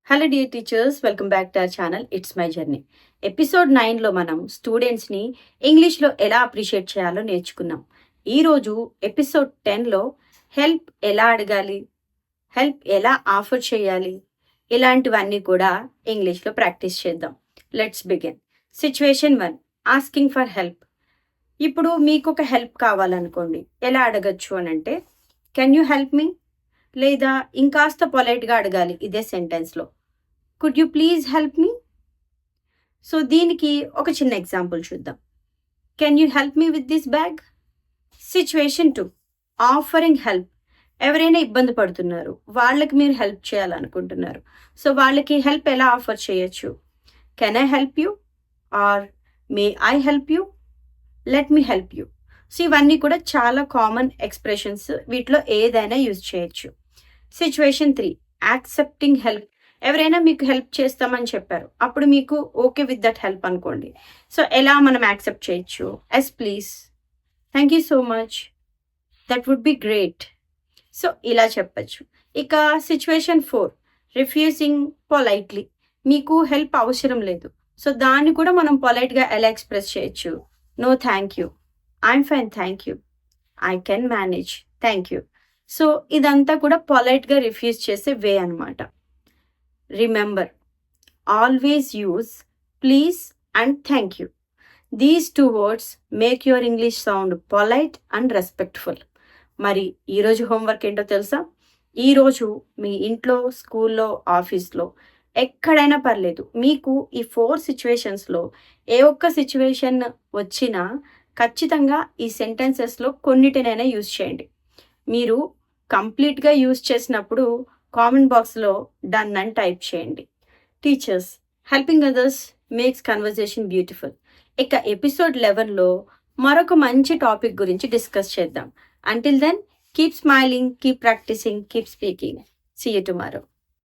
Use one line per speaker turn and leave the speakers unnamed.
Hello dear teachers, welcome back to our channel. It's my journey. Episode 9లో మనం స్టూడెంట్స్ని ఇంగ్లీష్లో ఎలా అప్రిషియేట్ చేయాలో నేర్చుకున్నాం. ఈరోజు ఎపిసోడ్ 10లో హెల్ప్ ఎలా అడగాలి, హెల్ప్ ఎలా ఆఫర్ చేయాలి, ఇలాంటివన్నీ కూడా ఇంగ్లీష్లో ప్రాక్టీస్ చేద్దాం. Let's begin. Situation 1, asking for help. ఇప్పుడు మీకు ఒక హెల్ప్ కావాలనుకోండి, ఎలా అడగచ్చు అని అంటే, కెన్ యూ హెల్ప్ మీ, లేదా ఇంకాస్త పొలైట్గా అడగాలి ఇదే సెంటెన్స్లో, could you please help me. So దీనికి ఒక చిన్న ఎగ్జాంపుల్ చూద్దాం. Can you help me with this bag. Situation 2, offering help. ఎవరైనా ఇబ్బంది పడుతున్నారు, వాళ్ళకి మీరు హెల్ప్ చేయాలనుకుంటున్నారు. సో వాళ్ళకి హెల్ప్ ఎలా ఆఫర్ చేయొచ్చు? Can I help you, or may I help you, let me help you. So ఇవన్నీ కూడా చాలా కామన్ ఎక్స్ప్రెషన్స్, వీటిలో ఏదైనా యూజ్ చేయొచ్చు. Situation 3, accepting help. ఎవరైనా మీకు హెల్ప్ చేస్తామని చెప్పారు, అప్పుడు మీకు ఓకే విత్ దట్ హెల్ప్ అనుకోండి. సో ఎలా మనం యాక్సెప్ట్ చేయొచ్చు? Yes please, thank you so much, that would be great. So ఇలా చెప్పచ్చు. ఇక సిచ్యువేషన్ 4, రిఫ్యూజింగ్ పొలైట్లీ. మీకు హెల్ప్ అవసరం లేదు, సో దాన్ని కూడా మనం పొలైట్గా ఎలా ఎక్స్ప్రెస్ చేయొచ్చు? No thank you, I'm fine thank you, I can manage thank you. So ఇదంతా కూడా పొలైట్గా రిఫ్యూజ్ చేసే వే అనమాట. Remember, always use please and thank you. These 2 words make your English sound polite and respectful. మరి ఈరోజు homework ఏంటో తెలుసా? ఈరోజు మీ ఇంట్లో, స్కూల్లో, ఆఫీస్లో ఎక్కడైనా పర్లేదు, మీకు ఈ 4 సిచ్యువేషన్స్లో ఏ ఒక్క సిచ్యువేషన్ వచ్చినా ఖచ్చితంగా ఈ సెంటెన్సెస్లో కొన్నిటినైనా యూజ్ చేయండి. మీరు కంప్లీట్గా యూజ్ చేసినప్పుడు కామెంట్ బాక్స్లో డన్ అని టైప్ చేయండి. Teachers, helping others makes conversation beautiful. ఇక ఎపిసోడ్ 11లో మరొక మంచి టాపిక్ గురించి డిస్కస్ చేద్దాం. Until then, keep smiling, keep practising, keep speaking. See you tomorrow.